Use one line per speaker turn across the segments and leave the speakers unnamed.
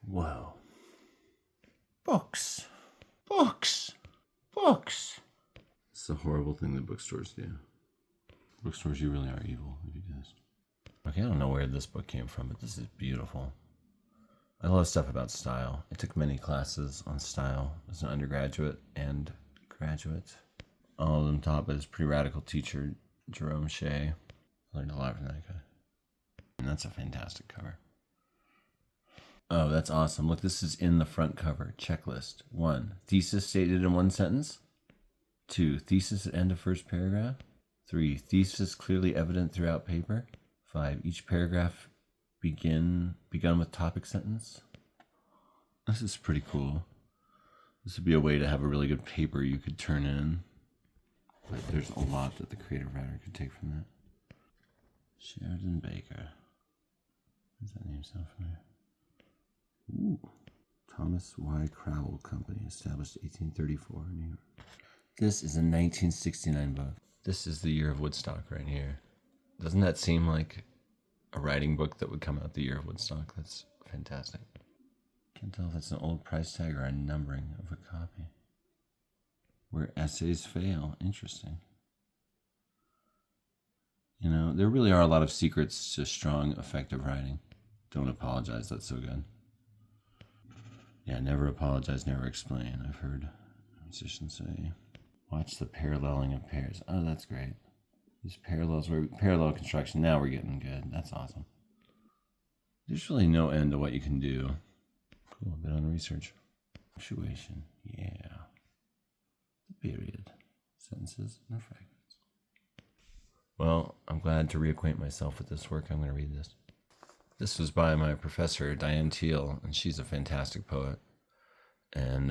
Whoa. Books. Books. Books. It's the horrible thing that bookstores do. Bookstores, you really are evil if you do this. Okay, I don't know where this book came from, but this is beautiful. I love stuff about style. I took many classes on style as an undergraduate and graduate. All of them taught by this pretty radical teacher, Jerome Shea. I learned a lot from that guy. And that's a fantastic cover. Oh, that's awesome. Look, this is in the front cover. Checklist. 1. Thesis stated in 1 sentence. 2. Thesis at end of first paragraph. 3. Thesis clearly evident throughout paper. 5. Each paragraph begun with topic sentence. This is pretty cool. This would be a way to have a really good paper you could turn in. But there's a lot that the creative writer could take from that. Sheridan Baker. Does that name sound familiar? Ooh. Thomas Y. Crowell Company, established 1834 in New York. This is a 1969 book. This is the year of Woodstock right here. Doesn't that seem like a writing book that would come out the year of Woodstock? That's fantastic. Can't tell if that's an old price tag or a numbering of a copy. Where essays fail. Interesting. You know, there really are a lot of secrets to strong, effective writing. Don't apologize, that's so good. Yeah, never apologize, never explain. I've heard musicians say, watch the paralleling of pairs. Oh, that's great. These parallels, parallel construction, now we're getting good. That's awesome. There's really no end to what you can do. Cool, a bit on research. Punctuation, yeah. The period. Sentences, no fragments. Well, I'm glad to reacquaint myself with this work. I'm going to read this. This was by my professor, Diane Teal, and she's a fantastic poet. And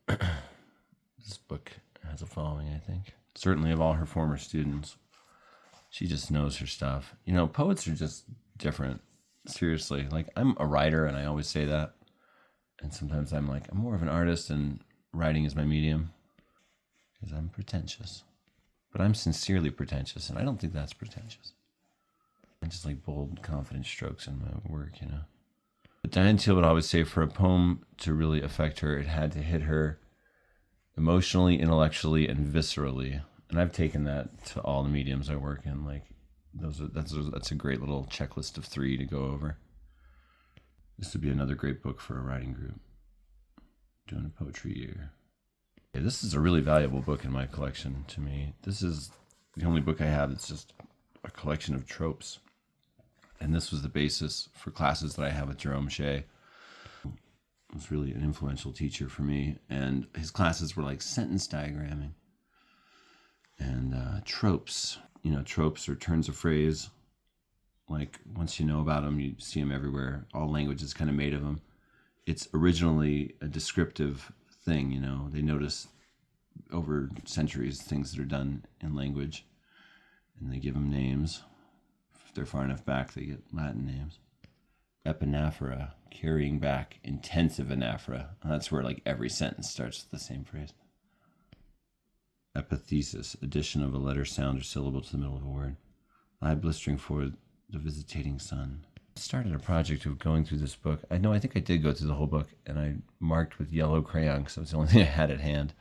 this book has a following, I think. Certainly of all her former students. She just knows her stuff. You know, poets are just different. Seriously. Like, I'm a writer, and I always say that. And sometimes I'm like, I'm more of an artist, and writing is my medium. Because I'm pretentious. But I'm sincerely pretentious, and I don't think that's pretentious. I just like bold, confident strokes in my work, you know. But Diane Teal would always say for a poem to really affect her, it had to hit her emotionally, intellectually, and viscerally. And I've taken that to all the mediums I work in. Like, that's a great little checklist of 3 to go over. This would be another great book for a writing group. Doing a poetry year. Yeah, this is a really valuable book in my collection to me. This is the only book I have that's just a collection of tropes. And this was the basis for classes that I have with Jerome Shea. He was really an influential teacher for me. And his classes were like sentence diagramming and tropes. You know, tropes are turns of phrase. Like, once you know about them, you see them everywhere. All language is kind of made of them. It's originally a descriptive thing, you know. They notice over centuries things that are done in language, and they give them names. If they're far enough back, they get Latin names. Epinaphora, carrying back, intensive anaphora. And that's where like every sentence starts with the same phrase. Epithesis, addition of a letter, sound, or syllable to the middle of a word. Eye blistering for the visitating sun. I started a project of going through this book. I think I did go through the whole book, and I marked with yellow crayon because it was the only thing I had at hand.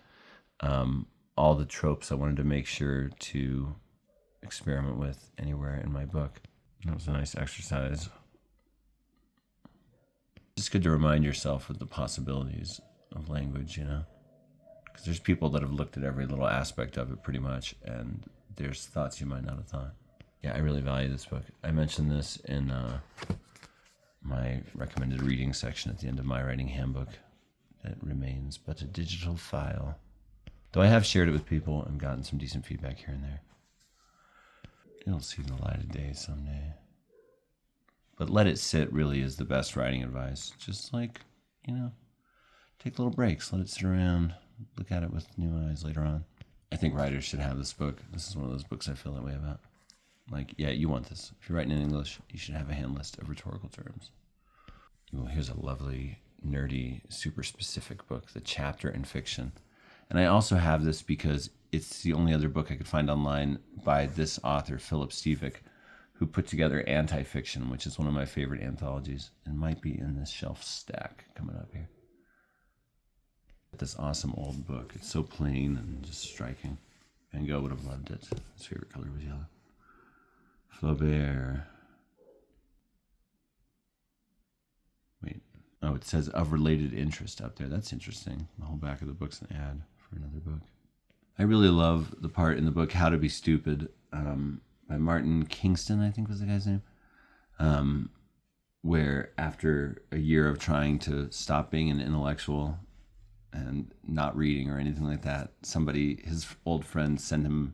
All the tropes I wanted to make sure to experiment with anywhere in my book. That was a nice exercise. It's good to remind yourself of the possibilities of language, you know? Because there's people that have looked at every little aspect of it pretty much, and there's thoughts you might not have thought. Yeah, I really value this book. I mentioned this in my recommended reading section at the end of my writing handbook. That remains but a digital file. Though I have shared it with people and gotten some decent feedback here and there. It'll see the light of day someday. But let it sit really is the best writing advice. Just like, you know, take little breaks. Let it sit around. Look at it with new eyes later on. I think writers should have this book. This is one of those books I feel that way about. Like, yeah, you want this. If you're writing in English, you should have a hand list of rhetorical terms. Well, here's a lovely, nerdy, super specific book, The Chapter in Fiction. And I also have this because it's the only other book I could find online by this author, Philip Stevick, who put together Anti-Fiction, which is one of my favorite anthologies and might be in this shelf stack coming up here. This awesome old book. It's so plain and just striking. Van Gogh would have loved it. His favorite color was yellow. Flaubert. Wait. Oh, it says of related interest up there. That's interesting. The whole back of the book's an ad for another book. I really love the part in the book, How to Be Stupid, by Martin Kingston, I think was the guy's name, where after a year of trying to stop being an intellectual and not reading or anything like that, his old friend, sent him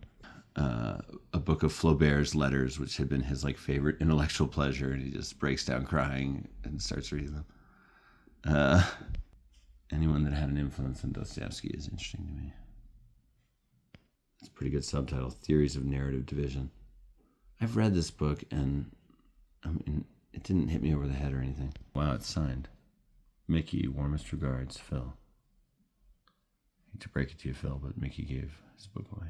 a book of Flaubert's letters, which had been his like favorite intellectual pleasure, and he just breaks down crying and starts reading them. Anyone that had an influence on Dostoevsky is interesting to me. It's a pretty good subtitle, Theories of Narrative Division. I've read this book, and I mean, it didn't hit me over the head or anything. Wow, it's signed. Mickey, warmest regards, Phil. I hate to break it to you, Phil, but Mickey gave his book away.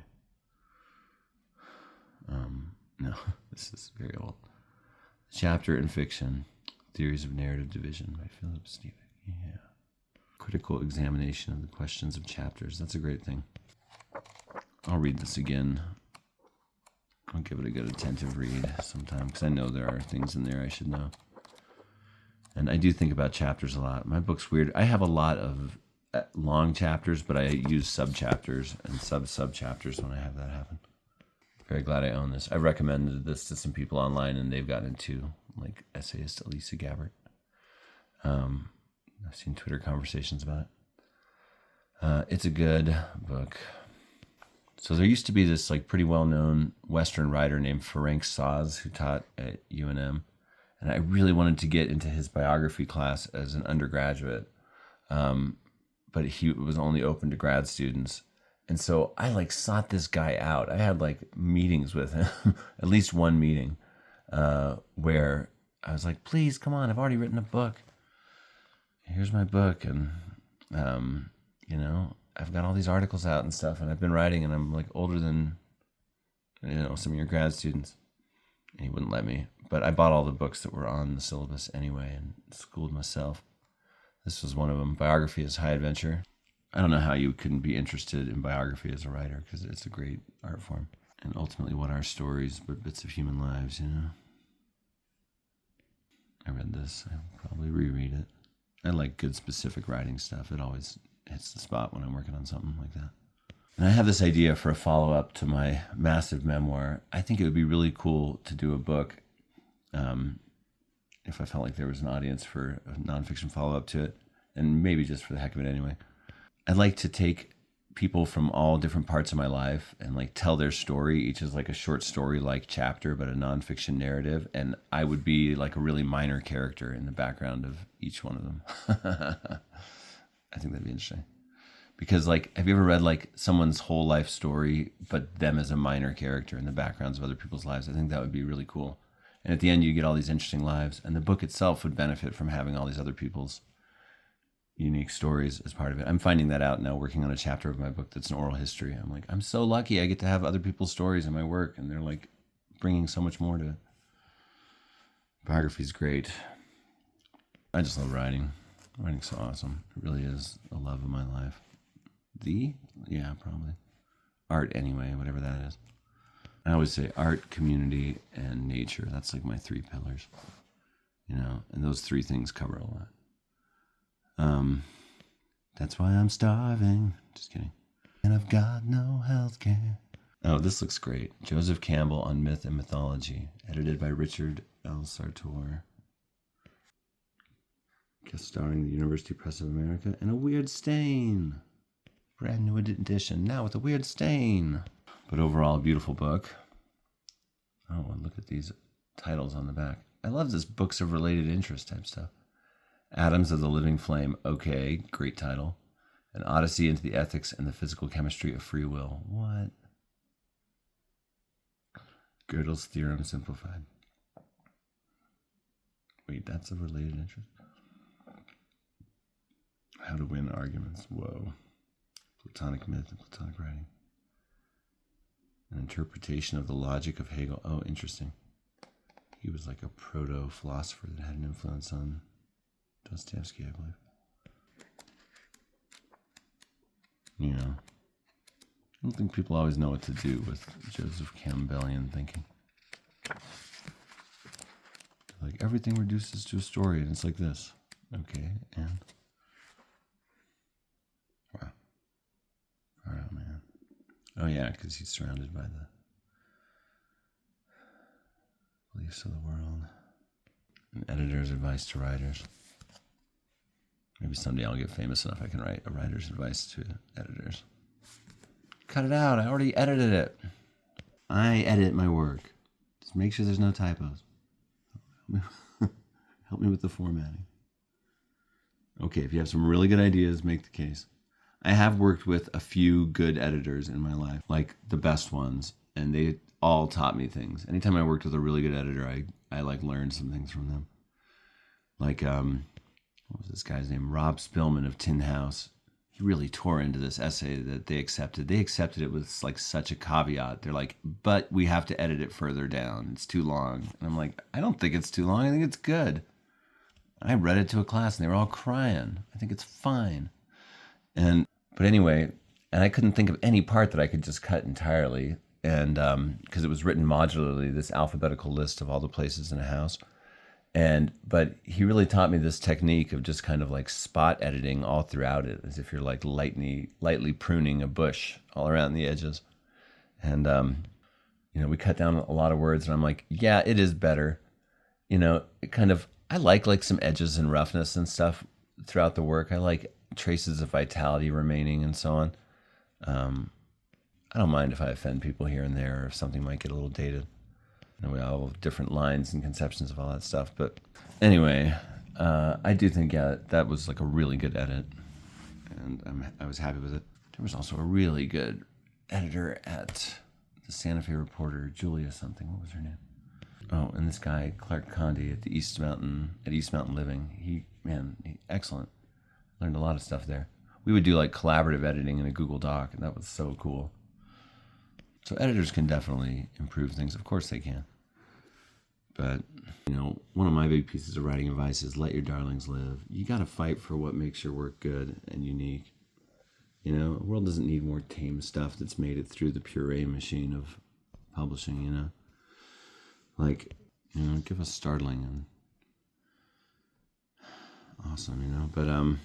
No, this is very old. Chapter in Fiction, Theories of Narrative Division by Philip Stevick. Yeah. Critical examination of the questions of chapters. That's a great thing. I'll read this again. I'll give it a good attentive read sometime, because I know there are things in there I should know. And I do think about chapters a lot. My book's weird. I have a lot of long chapters, but I use sub-chapters and sub-chapters when I have that happen. Very glad I own this. I recommended this to some people online, and they've gotten into, like essayist Elisa Gabbard. I've seen Twitter conversations about it. It's a good book. So there used to be this like pretty well-known Western writer named Ferenc Saz who taught at UNM, and I really wanted to get into his biography class as an undergraduate, but he was only open to grad students. And so I like sought this guy out. I had like meetings with him, at least one meeting, where I was like, please, come on, I've already written a book. Here's my book. And, I've got all these articles out and stuff, and I've been writing, and I'm like older than, some of your grad students. And he wouldn't let me. But I bought all the books that were on the syllabus anyway and schooled myself. This was one of them. Biography is High Adventure. I don't know how you couldn't be interested in biography as a writer, because it's a great art form. And ultimately, what are stories but bits of human lives, I read this. I'll probably reread it. I like good specific writing stuff. It always hits the spot when I'm working on something like that. And I have this idea for a follow-up to my massive memoir. I think it would be really cool to do a book, if I felt like there was an audience for a nonfiction follow-up to it, and maybe just for the heck of it anyway. I'd like to take people from all different parts of my life and like tell their story. Each is like a short story like chapter, but a nonfiction narrative. And I would be like a really minor character in the background of each one of them. I think that'd be interesting. Because like, have you ever read like someone's whole life story, but them as a minor character in the backgrounds of other people's lives? I think that would be really cool. And at the end, you get all these interesting lives. And the book itself would benefit from having all these other people's unique stories as part of it. I'm finding that out now, working on a chapter of my book that's an oral history. I'm like, I'm so lucky I get to have other people's stories in my work, and they're like bringing so much more to it. Biography's great. I just love writing. Writing's so awesome. It really is a love of my life. Yeah, probably. Art anyway, whatever that is. I always say art, community, and nature. That's like my three pillars. And those three things cover a lot. That's why I'm starving. Just kidding. And I've got no health care. Oh, this looks great. Joseph Campbell on Myth and Mythology, edited by Richard L. Sartor. Guest starring the University Press of America and A Weird Stain. Brand new edition, now with a weird stain. But overall, a beautiful book. Oh, and look at these titles on the back. I love this books of related interest type stuff. Atoms of the Living Flame, okay, great title. An Odyssey into the Ethics and the Physical Chemistry of Free Will. What? Gödel's Theorem Simplified. Wait, that's a related interest? How to Win Arguments. Whoa. Platonic Myth and Platonic Writing. An Interpretation of the Logic of Hegel. Oh, interesting. He was like a proto-philosopher that had an influence on Dostoevsky, I believe. You know, I don't think people always know what to do with Joseph Campbellian thinking. Like, everything reduces to a story, and it's like this. Okay, and... Wow. All right, man. Oh, yeah, because he's surrounded by the beliefs of the world. An editor's advice to writers. Maybe someday I'll get famous enough I can write a writer's advice to editors. Cut it out. I already edited it. I edit my work. Just make sure there's no typos. Help me with the formatting. Okay, if you have some really good ideas, make the case. I have worked with a few good editors in my life, like the best ones, and they all taught me things. Anytime I worked with a really good editor, I like learned some things from them. Like, what was this guy's name? Rob Spillman of Tin House. He really tore into this essay that they accepted. They accepted it with like such a caveat. They're like, but we have to edit it further down. It's too long. And I'm like, I don't think it's too long. I think it's good. I read it to a class and they were all crying. I think it's fine. But anyway, and I couldn't think of any part that I could just cut entirely. And because it was written modularly, this alphabetical list of all the places in a house. But he really taught me this technique of just kind of like spot editing all throughout it, as if you're like lightly pruning a bush all around the edges. And, we cut down a lot of words and I'm like, yeah, it is better. I like some edges and roughness and stuff throughout the work. I like traces of vitality remaining and so on. I don't mind if I offend people here and there or if something might get a little dated. We all have different lines and conceptions of all that stuff. But anyway, I do think, that was like a really good edit. And I was happy with it. There was also a really good editor at the Santa Fe Reporter, Julia something. What was her name? Oh, and this guy, Clark Condi at East Mountain Living. He excellent. Learned a lot of stuff there. We would do like collaborative editing in a Google Doc, and that was so cool. So editors can definitely improve things. Of course they can. But, one of my big pieces of writing advice is let your darlings live. You got to fight for what makes your work good and unique. The world doesn't need more tame stuff that's made it through the puree machine of publishing, give us startling and awesome, but, The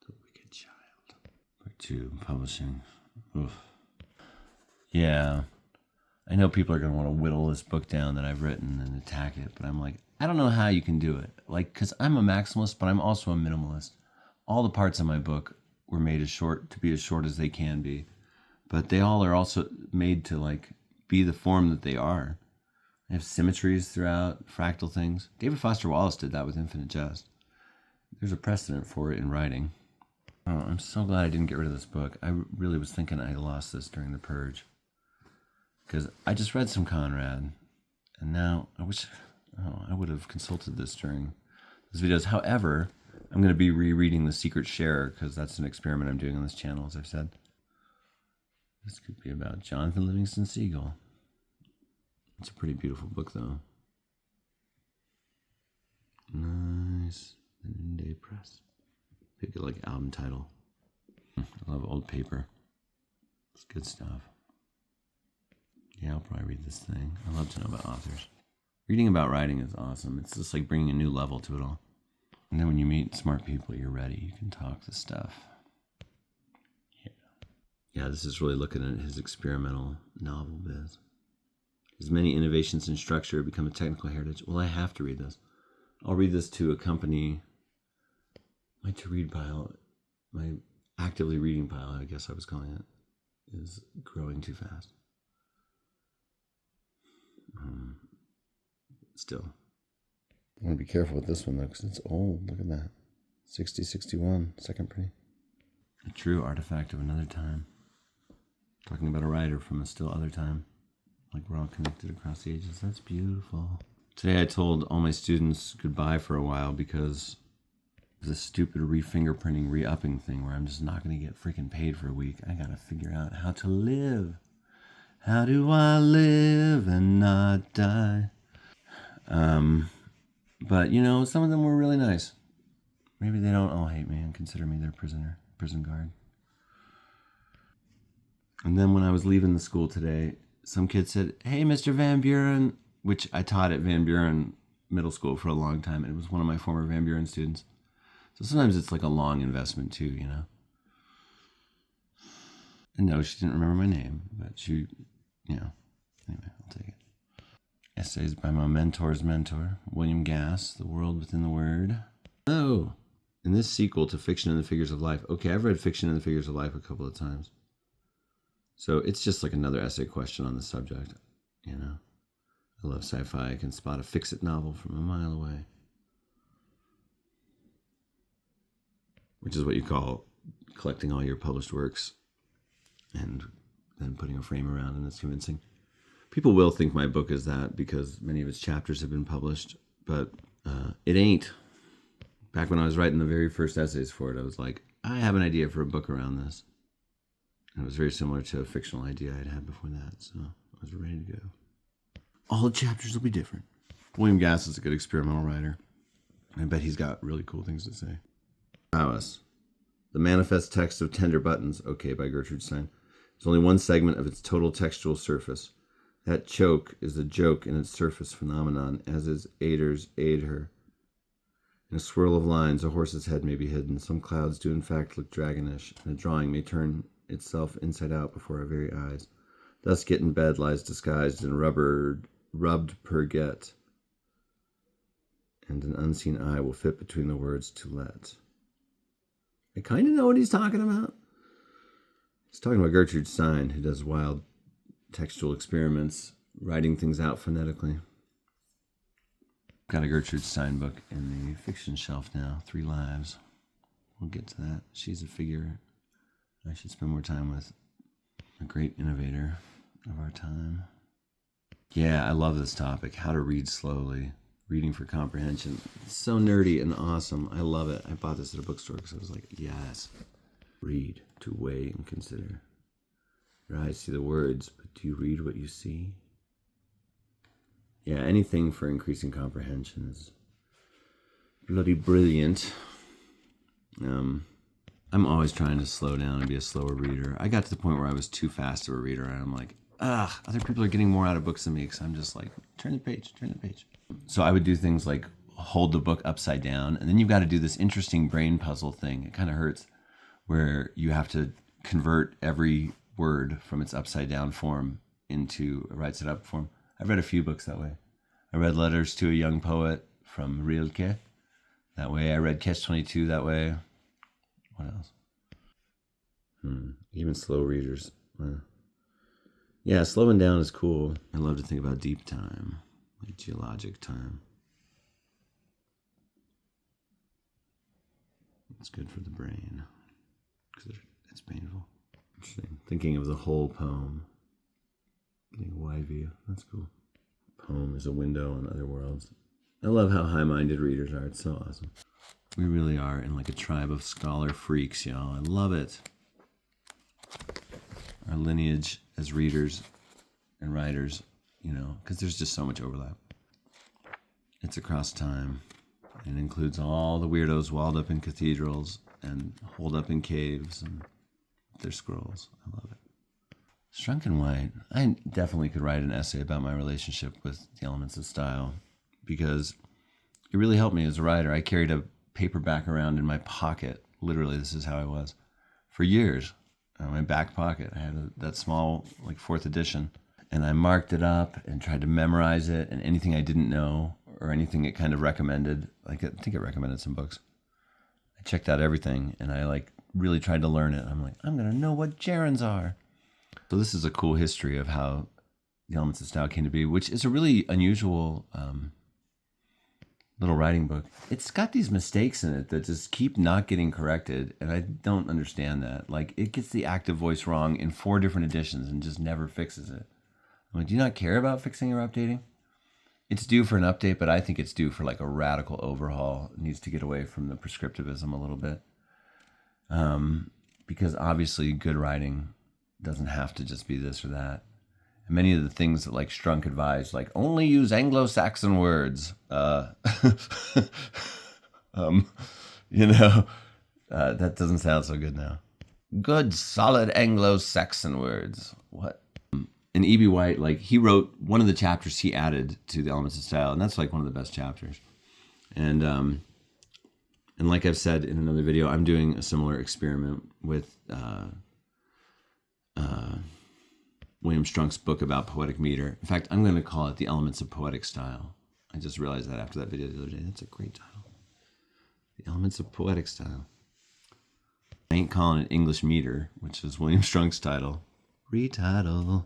Wicked Child. Part 2, publishing. Oof. Yeah, I know people are going to want to whittle this book down that I've written and attack it, but I'm like, I don't know how you can do it. Because I'm a maximalist, but I'm also a minimalist. All the parts of my book were made to be as short as they can be, but they all are also made to be the form that they are. They have symmetries throughout, fractal things. David Foster Wallace did that with Infinite Jest. There's a precedent for it in writing. Oh, I'm so glad I didn't get rid of this book. I really was thinking I lost this during the purge. Because I just read some Conrad, and now I wish I would have consulted this during these videos. However, I'm going to be rereading The Secret Sharer, because that's an experiment I'm doing on this channel, as I've said. This could be about Jonathan Livingston Seagull. It's a pretty beautiful book, though. Nice. The Noonday Press. Pick it like album title. I love old paper. It's good stuff. Yeah, I'll probably read this thing. I love to know about authors. Reading about writing is awesome. It's just like bringing a new level to it all. And then when you meet smart people, you're ready. You can talk the stuff. Yeah, this is really looking at his experimental novel biz. His many innovations in structure become a technical heritage. Well, I have to read this. I'll read this to accompany my to-read pile. My actively reading pile, I guess I was calling it, is growing too fast. Still. I want to be careful with this one, though, because it's old. Look at that. 6061, second printing. A true artifact of another time. Talking about a writer from a still other time. Like we're all connected across the ages. That's beautiful. Today I told all my students goodbye for a while because of this stupid re-fingerprinting, re-upping thing where I'm just not going to get freaking paid for a week. I got to figure out how to live. How do I live and not die? But, you know, some of them were really nice. Maybe they don't all hate me and consider me their prison guard. And then when I was leaving the school today, some kid said, "Hey, Mr. Van Buren," which I taught at Van Buren Middle School for a long time. And it was one of my former Van Buren students. So sometimes it's like a long investment too, you know. And no, she didn't remember my name, but she, you know, anyway, I'll take it. Essays by my mentor's mentor, William Gass, The World Within the Word. Oh, in this sequel to Fiction and the Figures of Life. Okay, I've read Fiction and the Figures of Life a couple of times. So it's just like another essay question on the subject, you know. I love sci-fi. I can spot a fix-it novel from a mile away. Which is what you call collecting all your published works and then putting a frame around and it's convincing. People will think my book is that because many of its chapters have been published, but it ain't. Back when I was writing the very first essays for it, I was like, I have an idea for a book around this. And it was very similar to a fictional idea I'd had before that, so I was ready to go. All the chapters will be different. William Gass is a good experimental writer. I bet he's got really cool things to say. Alice. The Manifest Text of Tender Buttons, okay, by Gertrude Stein, is only one segment of its total textual surface. That choke is a joke in its surface phenomenon, as is Ader's aid her. In a swirl of lines, a horse's head may be hidden. Some clouds do in fact look dragonish, and a drawing may turn itself inside out before our very eyes. Thus Get in Bed lies disguised in rubbed purget, and an unseen eye will fit between the words to let. I kind of know what he's talking about. He's talking about Gertrude Stein, who does wild textual experiments, writing things out phonetically. Got a Gertrude Stein book in the fiction shelf now, 3 Lives. We'll get to that. She's a figure I should spend more time with. A great innovator of our time. Yeah, I love this topic, how to read slowly. Reading for comprehension. It's so nerdy and awesome. I love it. I bought this at a bookstore because I was like, yes. Read to weigh and consider. Your eyes see the words, but do you read what you see? Yeah, anything for increasing comprehension is bloody brilliant. I'm always trying to slow down and be a slower reader. I got to the point where I was too fast of a reader, and I'm like, other people are getting more out of books than me, because I'm just like, turn the page. So I would do things like hold the book upside down, and then you've got to do this interesting brain puzzle thing. It kind of hurts, where you have to convert every word from its upside down form into a right side up form. I've read a few books that way. I read Letters to a Young Poet from Rilke that way. I read Catch-22 that way. What else? Even slow readers. Yeah, slowing down is cool. I love to think about deep time, like geologic time. It's good for the brain because it's painful. Interesting. Thinking of the whole poem. Getting a wide view. That's cool. Poem is a window on other worlds. I love how high-minded readers are. It's so awesome. We really are in like a tribe of scholar freaks, y'all. I love it. Our lineage as readers and writers, you know, because there's just so much overlap. It's across time. It includes all the weirdos walled up in cathedrals and holed up in caves and their scrolls. I love it. Strunk White. I definitely could write an essay about my relationship with the elements of style because it really helped me as a writer. I carried a paperback around in my pocket. Literally, this is how I was for years. In my back pocket, I had that small, like 4th edition, and I marked it up and tried to memorize it. And anything I didn't know or anything it kind of recommended, like I think it recommended some books. I checked out everything, and I like really tried to learn it. I'm like, I'm gonna know what gerunds are. So this is a cool history of how the Elements of Style came to be, which is a really unusual little writing book. It's got these mistakes in it that just keep not getting corrected, and I don't understand that. Like, it gets the active voice wrong in 4 different editions and just never fixes it. I'm like, do you not care about fixing or updating? It's due for an update, but I think it's due for like a radical overhaul. It needs to get away from the prescriptivism a little bit. Because obviously good writing doesn't have to just be this or that. And many of the things that like Strunk advised, like only use Anglo-Saxon words, you know, that doesn't sound so good now. Good, solid Anglo-Saxon words. What? And E.B. White, like he wrote one of the chapters he added to the Elements of Style, and that's like one of the best chapters. And like I've said in another video, I'm doing a similar experiment with William Strunk's book about poetic meter. In fact, I'm going to call it The Elements of Poetic Style. I just realized that after that video the other day. That's a great title. The Elements of Poetic Style. I ain't calling it English Meter, which is William Strunk's title. Retitle.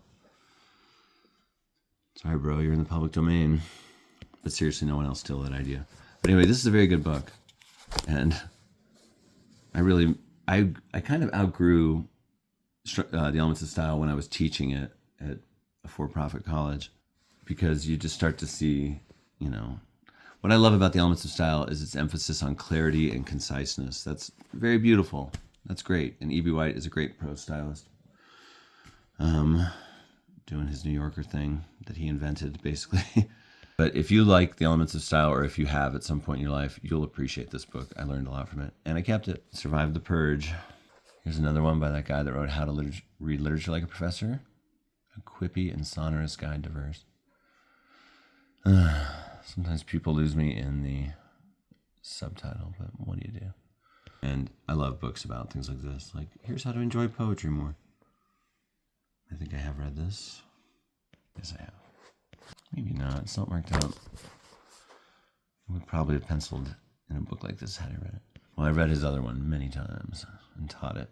Sorry, bro, you're in the public domain. But seriously, no one else stole that idea. But anyway, this is a very good book. And I kind of outgrew the Elements of Style when I was teaching it at a for-profit college, because you just start to see, you know, what I love about the Elements of Style is its emphasis on clarity and conciseness. That's very beautiful. That's great. And E.B. White is a great prose stylist. Doing his New Yorker thing that he invented, basically. But if you like the Elements of Style, or if you have at some point in your life, you'll appreciate this book. I learned a lot from it, and I kept it. Survived the Purge. Here's another one by that guy that wrote How to Read Literature Like a Professor. A quippy and sonorous guide to verse. Sometimes people lose me in the subtitle, but what do you do? And I love books about things like this. Like, here's how to enjoy poetry more. I think I have read this. Yes, I have. Maybe not. It's not marked out. I would probably have penciled in a book like this had I read it. Well, I read his other one many times and taught it.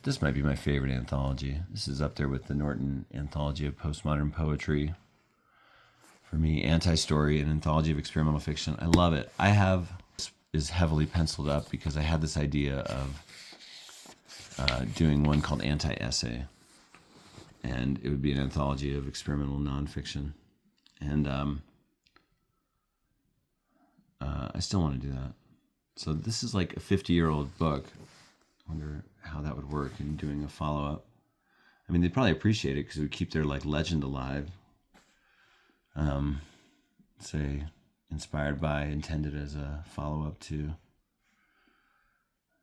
This might be my favorite anthology. This is up there with the Norton Anthology of Postmodern Poetry. For me, Anti-Story, an anthology of experimental fiction. I love it. This is heavily penciled up because I had this idea of doing one called Anti-Essay. And it would be an anthology of experimental nonfiction. And I still want to do that. So this is like a 50-year-old book. I wonder how that would work in doing a follow-up. I mean, they'd probably appreciate it because it would keep their like legend alive. Say, inspired by, intended as a follow-up to,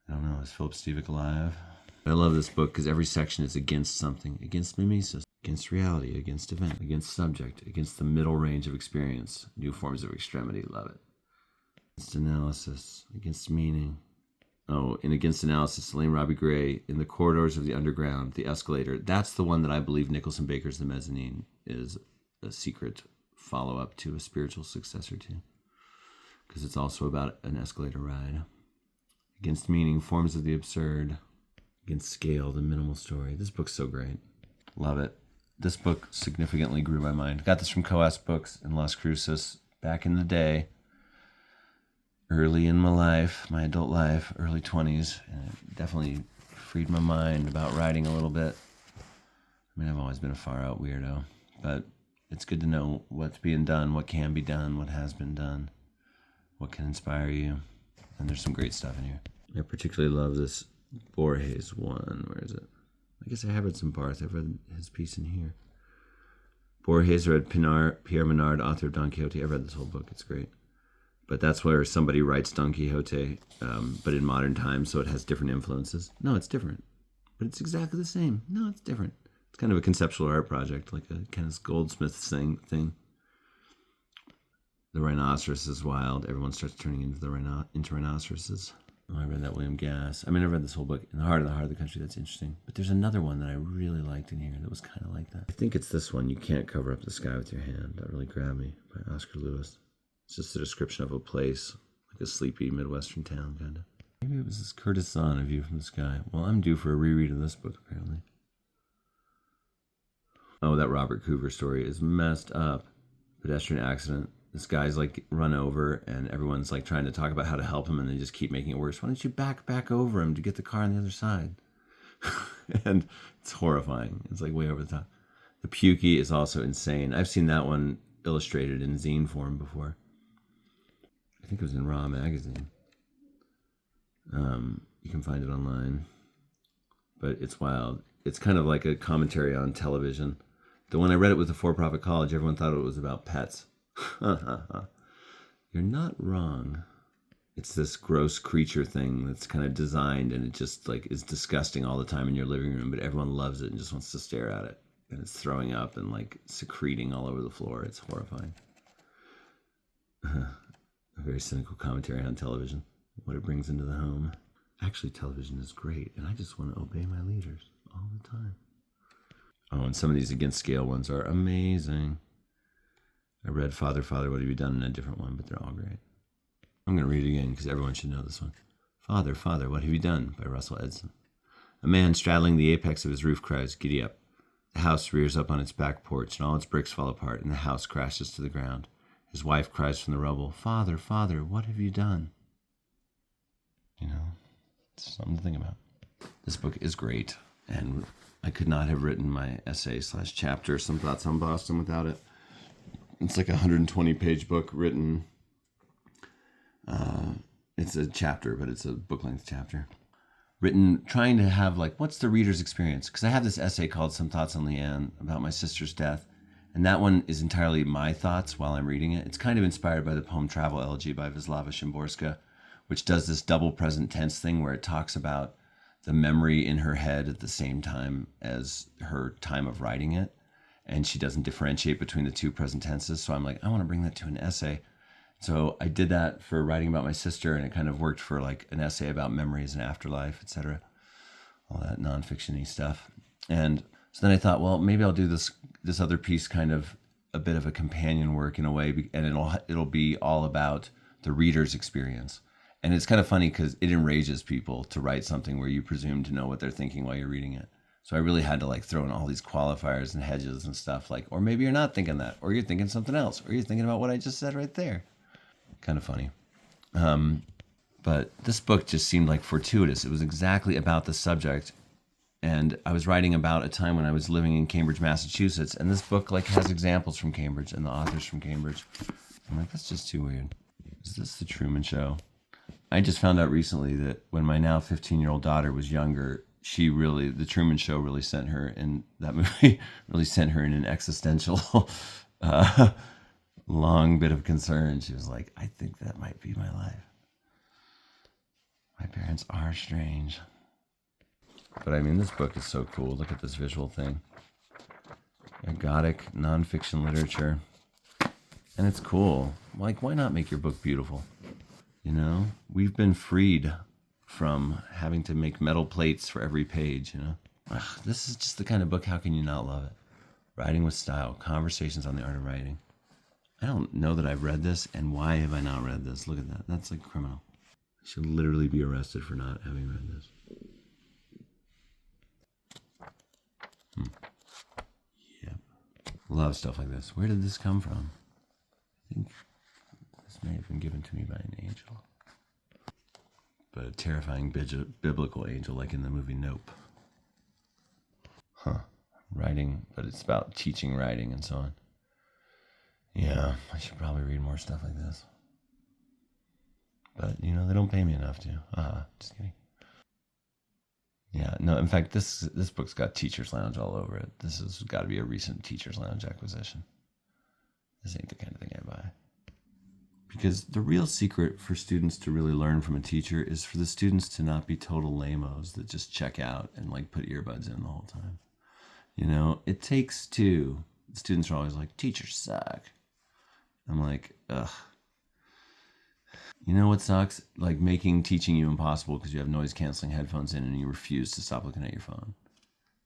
I don't know, is Philip Stevick alive? I love this book because every section is against something. Against mimesis, against reality, against event, against subject, against the middle range of experience, new forms of extremity. Love it. Against analysis, against meaning. Oh, and against analysis, Elaine Robbie Gray, in the corridors of the underground, the escalator. That's the one that I believe Nicholson Baker's The Mezzanine is a secret follow-up to, a spiritual successor to, because it's also about an escalator ride. Against meaning, forms of the absurd. Against scale, the minimal story. This book's so great. Love it. This book significantly grew my mind. Got this from Coas Books in Las Cruces back in the day. Early in my life, my adult life, early 20s. And it definitely freed my mind about writing a little bit. I mean, I've always been a far-out weirdo. But it's good to know what's being done, what can be done, what has been done, what can inspire you. And there's some great stuff in here. I particularly love this Borges one. Where is it? I guess I have read some Barth. I've read his piece in here. Borges, read Pierre Menard, author of Don Quixote. I've read this whole book. It's great. But that's where somebody writes Don Quixote, but in modern times, so it has different influences. No, it's different. But it's exactly the same. No, it's different. It's kind of a conceptual art project, like a Kenneth Goldsmith thing. The rhinoceros is wild. Everyone starts turning into rhinoceroses. Oh, I read that William Gass. I mean, I read this whole book, In the Heart of the Country. That's interesting. But there's another one that I really liked in here that was kind of like that. I think it's this one, You Can't Cover Up the Sky with Your Hand. That really grabbed me, by Oscar Lewis. It's just a description of a place, like a sleepy Midwestern town, kind of. Maybe it was this Curtis Zahn, A View from the Sky. Well, I'm due for a reread of this book, apparently. Oh, that Robert Coover story is messed up. Pedestrian accident. This guy's like run over and everyone's like trying to talk about how to help him and they just keep making it worse. Why don't you back over him to get the car on the other side? And it's horrifying. It's like way over the top. The Pukey is also insane. I've seen that one illustrated in zine form before. I think it was in Raw magazine. You can find it online. But it's wild. It's kind of like a commentary on television. The when I read it with the for-profit college, everyone thought it was about pets. You're not wrong. It's this gross creature thing that's kind of designed, and it just like is disgusting all the time in your living room, but everyone loves it and just wants to stare at it. And it's throwing up and like secreting all over the floor. It's horrifying. A very cynical commentary on television, what it brings into the home. Actually, television is great, and I just want to obey my leaders all the time. Oh, and some of these against scale ones are amazing. I read Father, Father, What Have You Done in a different one, but they're all great. I'm going to read it again because everyone should know this one. Father, Father, What Have You Done by Russell Edson. A man straddling the apex of his roof cries, "Giddy up." The house rears up on its back porch, and all its bricks fall apart, and the house crashes to the ground. His wife cries from the rubble, "Father, Father, what have you done?" You know, it's something to think about. This book is great, and I could not have written my essay/chapter, Some Thoughts on Boston, without it. It's like a 120-page book written. It's a chapter, but it's a book-length chapter. Written trying to have, like, what's the reader's experience? Because I have this essay called Some Thoughts on Leanne about my sister's death. And that one is entirely my thoughts while I'm reading it. It's kind of inspired by the poem Travel Elegy by Wisława Szymborska, which does this double present tense thing where it talks about the memory in her head at the same time as her time of writing it. And she doesn't differentiate between the two present tenses. So I'm like, I want to bring that to an essay. So I did that for writing about my sister, and it kind of worked for like an essay about memories and afterlife, etc. All that nonfiction-y stuff. And so then I thought, well, maybe I'll do this other piece, kind of a bit of a companion work in a way, and it'll be all about the reader's experience. And it's kind of funny because it enrages people to write something where you presume to know what they're thinking while you're reading it. So I really had to like throw in all these qualifiers and hedges and stuff, like, or maybe you're not thinking that, or you're thinking something else, or you're thinking about what I just said right there. Kind of funny. But this book just seemed like fortuitous. It was exactly about the subject. And I was writing about a time when I was living in Cambridge, Massachusetts. And this book like has examples from Cambridge and the authors from Cambridge. I'm like, that's just too weird. Is this the Truman Show? I just found out recently that when my now 15-year-old daughter was younger, the Truman Show really sent her in, that movie really sent her in an existential long bit of concern. She was like, I think that might be my life. My parents are strange. But I mean, this book is so cool. Look at this visual thing. Ergodic nonfiction literature. And it's cool. Like, why not make your book beautiful? You know, we've been freed from having to make metal plates for every page, you know. Ugh, this is just the kind of book, how can you not love it? Writing with Style, Conversations on the Art of Writing. I don't know that I've read this, and why have I not read this? Look at that. That's like criminal. I should literally be arrested for not having read this. Yep. Love stuff like this. Where did this come from? I think this may have been given to me by an angel. But a terrifying biblical angel, like in the movie Nope. Huh. Writing, but it's about teaching writing and so on. Yeah, I should probably read more stuff like this. But, you know, they don't pay me enough to. Just kidding. Yeah, no, in fact, this book's got Teacher's Lounge all over it. This has got to be a recent Teacher's Lounge acquisition. This ain't the kind of thing I buy. Because the real secret for students to really learn from a teacher is for the students to not be total lamos that just check out and like put earbuds in the whole time. You know, it takes two. Students are always like, teachers suck. I'm like, ugh. You know what sucks? Like making teaching you impossible because you have noise canceling headphones in and you refuse to stop looking at your phone.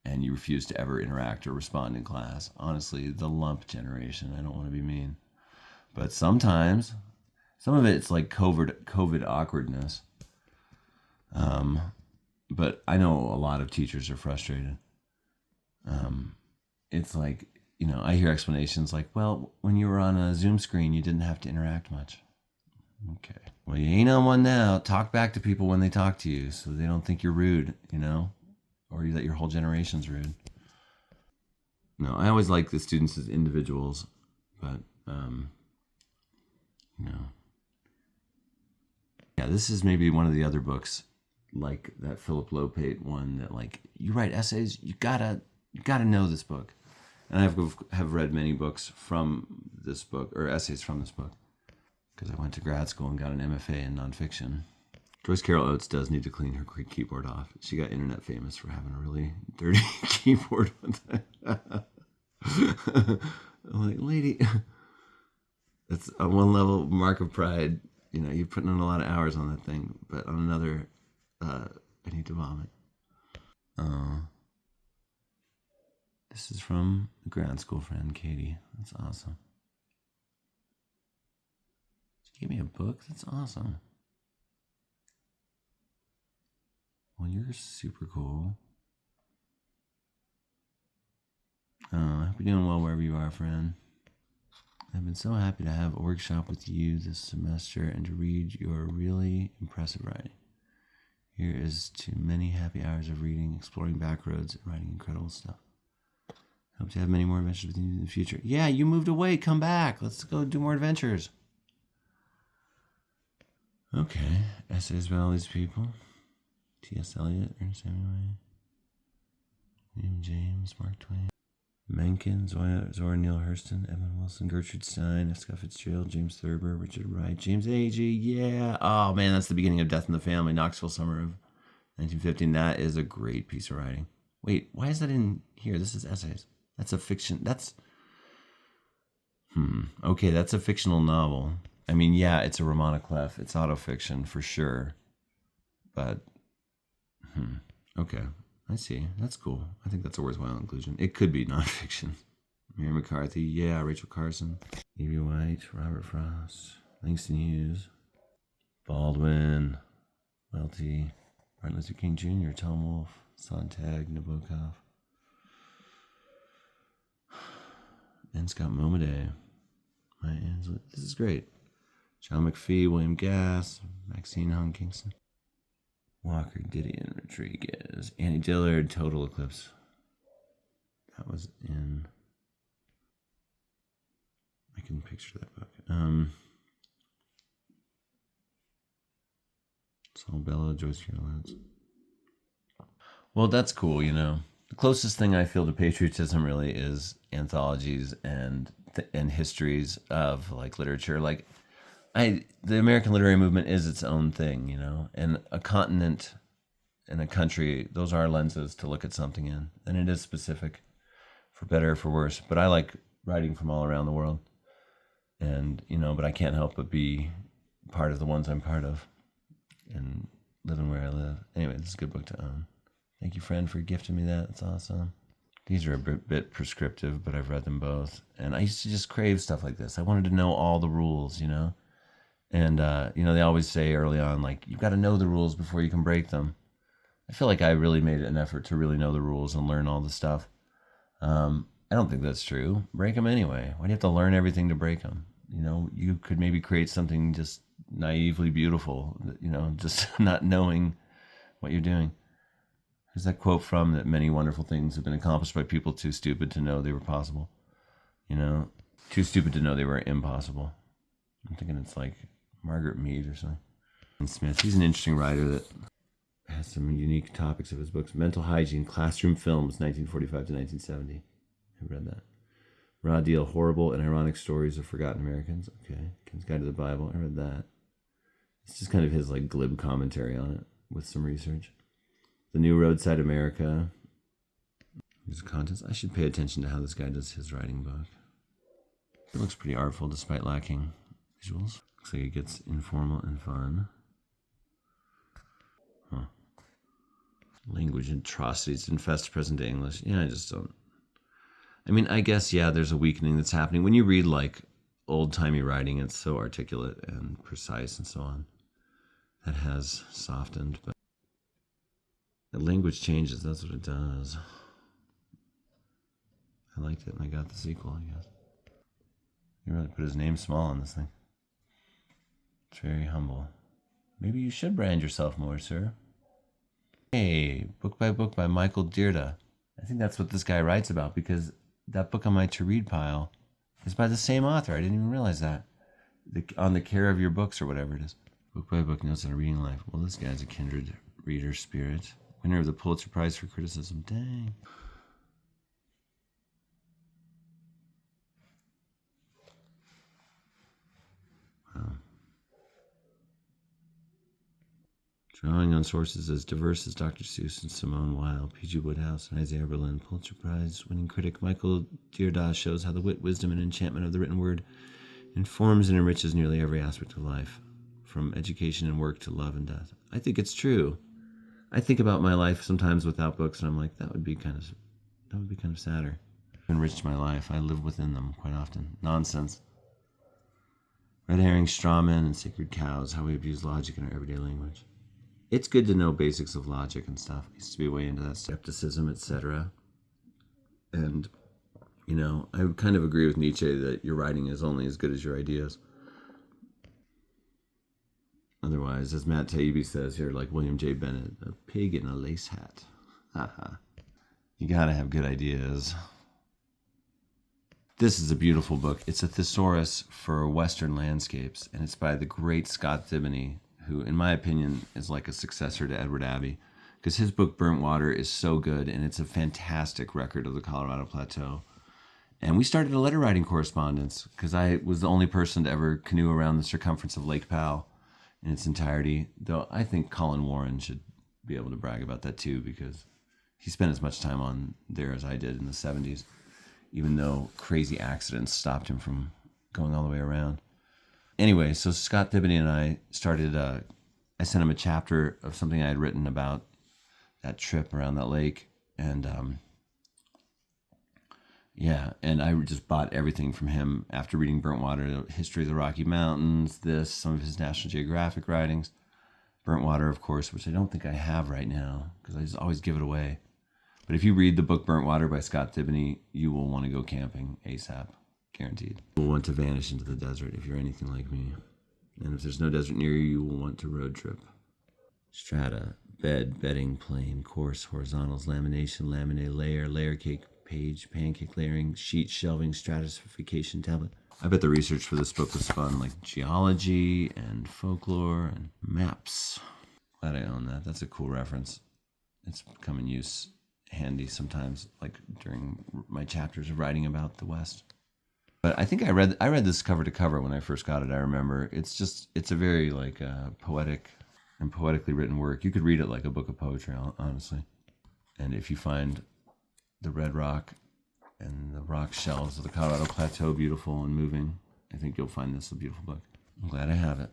And you refuse to ever interact or respond in class. Honestly, the lump generation. I don't want to be mean. But sometimes, some of it's like COVID awkwardness. But I know a lot of teachers are frustrated. It's like, you know, I hear explanations like, well, when you were on a Zoom screen, you didn't have to interact much. Okay. Well, you ain't on one now. Talk back to people when they talk to you so they don't think you're rude, you know, or that your whole generation's rude. No, I always like the students as individuals, but, you know. Yeah, this is maybe one of the other books, like that Philip Lopate one that, like, you write essays, you gotta know this book. And I have read many books from this book, or essays from this book, because I went to grad school and got an MFA in nonfiction. Joyce Carol Oates does need to clean her keyboard off. She got internet famous for having a really dirty keyboard one time. I'm like, lady, that's on one level mark of pride. You know, you're putting in a lot of hours on that thing, but on another, I need to vomit. This is from a grad school friend, Katie. That's awesome. She gave me a book. That's awesome. Well, you're super cool. I hope you're doing well wherever you are, friend. I've been so happy to have a workshop with you this semester and to read your really impressive writing. Here is to many happy hours of reading, exploring back roads, and writing incredible stuff. Hope to have many more adventures with you in the future. Yeah, you moved away. Come back. Let's go do more adventures. Okay. Essays about all these people. T.S. Eliot, Ernest Hemingway, William James, Mark Twain, Mencken, Zora Neale Hurston, Edmund Wilson, Gertrude Stein, F. Scott Fitzgerald, James Thurber, Richard Wright, James Agee. Yeah. Oh, man, that's the beginning of Death in the Family, Knoxville, summer of 1915. That is a great piece of writing. Wait, why is that in here? This is essays. That's a fiction. That's... Okay, that's a fictional novel. I mean, yeah, it's a roman à clef. It's autofiction for sure. But, okay, I see. That's cool. I think that's a worthwhile inclusion. It could be nonfiction. Mary McCarthy, yeah, Rachel Carson, E.B. White, Robert Frost, Langston Hughes, Baldwin, Welty, Martin Luther King Jr., Tom Wolfe, Sontag, Nabokov, and Scott Momaday. This is great. John McPhee, William Gass, Maxine Hung Kingston, Walker Gideon Rodriguez, Annie Dillard, Total Eclipse. That was in... I can picture that book. Saul Bellow, Joyce Carol Oates. Well, that's cool, you know. The closest thing I feel to patriotism really is anthologies and histories of like literature. Like, the American literary movement is its own thing, you know, and a continent and a country, those are lenses to look at something in, and it is specific, for better or for worse. But I like writing from all around the world, and you know, but I can't help but be part of the ones I'm part of, and living where I live. Anyway, this is a good book to own. Thank you, friend, for gifting me that. That's awesome. These are a bit prescriptive, but I've read them both, and I used to just crave stuff like this. I wanted to know all the rules, you know. And, you know, they always say early on, like, you've got to know the rules before you can break them. I feel like I really made an effort to really know the rules and learn all the stuff. I don't think that's true. Break them anyway. Why do you have to learn everything to break them? You know, you could maybe create something just naively beautiful, you know, just not knowing what you're doing. There's that quote from that many wonderful things have been accomplished by people too stupid to know they were possible. You know, too stupid to know they were impossible. I'm thinking it's like Margaret Mead or something. And Smith, he's an interesting writer that has some unique topics of his books. Mental Hygiene, Classroom Films, 1945 to 1970. I read that. Raw Deal, Horrible and Ironic Stories of Forgotten Americans. Okay. Ken's Guide to the Bible. I read that. It's just kind of his like glib commentary on it with some research. The New Roadside America. His contents. I should pay attention to how this guy does his writing book. It looks pretty artful despite lacking visuals. Looks like it gets informal and fun. Huh. Language atrocities infest present-day English. Yeah, I just don't... I mean, I guess, yeah, there's a weakening that's happening. When you read, like, old-timey writing, it's so articulate and precise and so on. That has softened, but... the language changes, that's what it does. I liked it, and I got the sequel, I guess. He really put his name small on this thing. It's very humble. Maybe you should brand yourself more, sir. Hey, Book by Michael Dirda. I think that's what this guy writes about, because that book on my to-read pile is by the same author. I didn't even realize that. On the Care of Your Books, or whatever it is. Book by Book Notes on a Reading Life. Well, this guy's a kindred reader spirit. Winner of the Pulitzer Prize for Criticism. Dang. Drawing on sources as diverse as Dr. Seuss and Simone Weil, P.G. Wodehouse, and Isaiah Berlin, Pulitzer Prize-winning critic Michael Deardas shows how the wit, wisdom, and enchantment of the written word informs and enriches nearly every aspect of life, from education and work to love and death. I think it's true. I think about my life sometimes without books, and I'm like, that would be kind of sadder. Enriched my life. I live within them quite often. Nonsense. Red herring, straw men, and sacred cows. How we abuse logic in our everyday language. It's good to know basics of logic and stuff. I used to be way into that skepticism, etc. And, I would kind of agree with Nietzsche that your writing is only as good as your ideas. Otherwise, as Matt Taibbi says here, like William J. Bennett, a pig in a lace hat. Haha. You gotta have good ideas. This is a beautiful book. It's a thesaurus for Western landscapes, and it's by the great Scott Thibony, who, in my opinion, is like a successor to Edward Abbey, because his book Burnt Water is so good, and it's a fantastic record of the Colorado Plateau. And we started a letter writing correspondence, because I was the only person to ever canoe around the circumference of Lake Powell in its entirety, though I think Colin Warren should be able to brag about that too, because he spent as much time on there as I did in the 70s, even though crazy accidents stopped him from going all the way around. Anyway, so Scott Thibony and I started, I sent him a chapter of something I had written about that trip around that lake. And and I just bought everything from him after reading Burnt Water, the history of the Rocky Mountains, some of his National Geographic writings. Burnt Water, of course, which I don't think I have right now because I just always give it away. But if you read the book Burnt Water by Scott Thibony, you will want to go camping ASAP. Guaranteed. You will want to vanish into the desert if you're anything like me. And if there's no desert near you, you will want to road trip. Strata, bed, bedding, plane, course, horizontals, lamination, laminate, layer cake, page, pancake layering, sheet, shelving, stratification, tablet. I bet the research for this book was fun, like geology and folklore and maps. Glad I own that. That's a cool reference. It's become in use handy sometimes, like during my chapters of writing about the West. But I think I read this cover to cover when I first got it. I remember it's a very poetic and poetically written work. You could read it like a book of poetry, honestly. And if you find the red rock and the rock shelves of the Colorado Plateau beautiful and moving, I think you'll find this a beautiful book. I'm glad I have it.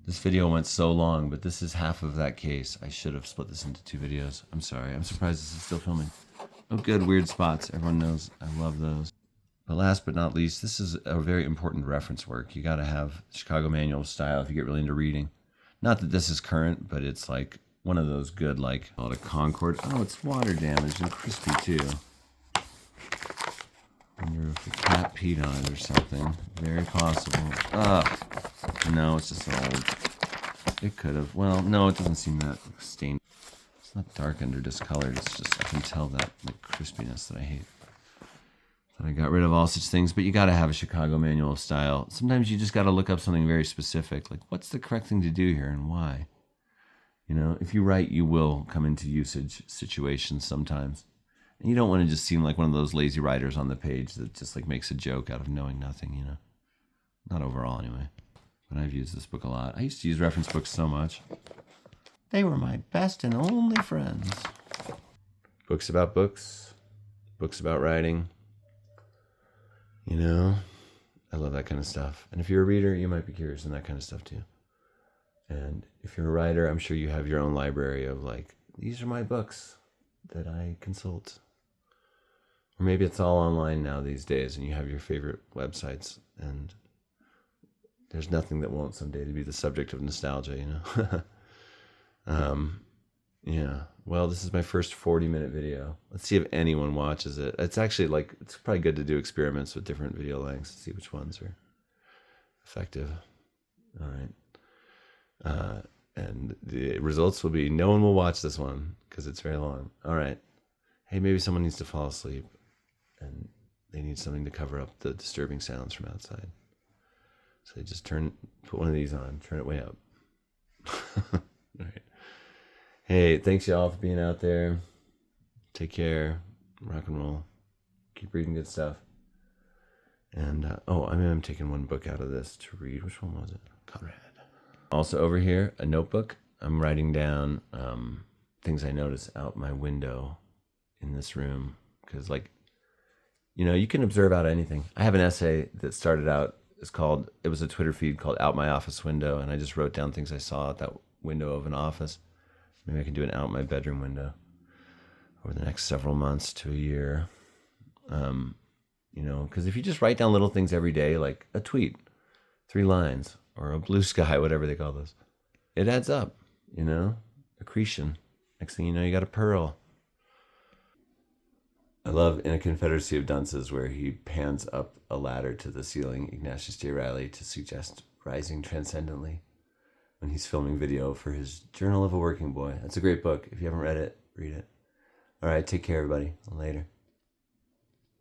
This video went so long, but this is half of that case. I should have split this into 2 videos. I'm sorry. I'm surprised this is still filming. Oh, good. Weird spots. Everyone knows I love those. But last but not least, this is a very important reference work. You got to have Chicago Manual of Style if you get really into reading. Not that this is current, but it's like one of those good, like, called a Concord. Oh, it's water damaged and crispy too. I wonder if the cat peed on it or something. Very possible. No, it's just old. It could have. Well, no, it doesn't seem that stained. It's not darkened or discolored. It's just, I can tell that crispiness that I hate. I got rid of all such things, but you got to have a Chicago Manual of Style. Sometimes you just got to look up something very specific, like what's the correct thing to do here and why? If you write, you will come into usage situations sometimes. And you don't want to just seem like one of those lazy writers on the page that just like makes a joke out of knowing nothing, Not overall, anyway. But I've used this book a lot. I used to use reference books so much. They were my best and only friends. Books about books. Books about writing. I love that kind of stuff. And if you're a reader, you might be curious in that kind of stuff too. And if you're a writer, I'm sure you have your own library of like, these are my books that I consult. Or maybe it's all online now these days and you have your favorite websites and there's nothing that won't someday to be the subject of nostalgia, Yeah. Well, this is my first 40-minute video. Let's see if anyone watches it. It's actually it's probably good to do experiments with different video lengths to see which ones are effective. All right. And the results will be no one will watch this one because it's very long. All right. Hey, maybe someone needs to fall asleep and they need something to cover up the disturbing sounds from outside. So they just put one of these on, turn it way up. All right. Hey, thanks y'all for being out there. Take care. Rock and roll. Keep reading good stuff. And, I'm taking one book out of this to read. Which one was it? Conrad. Also over here, a notebook. I'm writing down things I notice out my window in this room. Because, like, you know, you can observe out anything. I have an essay that started out, it was a Twitter feed called Out My Office Window, and I just wrote down things I saw out that window of an office. Maybe I can do an out my bedroom window over the next several months to a year. You know, because if you just write down little things every day, like a tweet, 3 lines, or a blue sky, whatever they call those, it adds up, you know, accretion. Next thing you know, you got a pearl. I love In a Confederacy of Dunces, where he pans up a ladder to the ceiling, Ignatius J. Reilly, to suggest rising transcendently when he's filming video for his Journal of a Working Boy. That's a great book. If you haven't read it, read it. All right, take care, everybody. Later.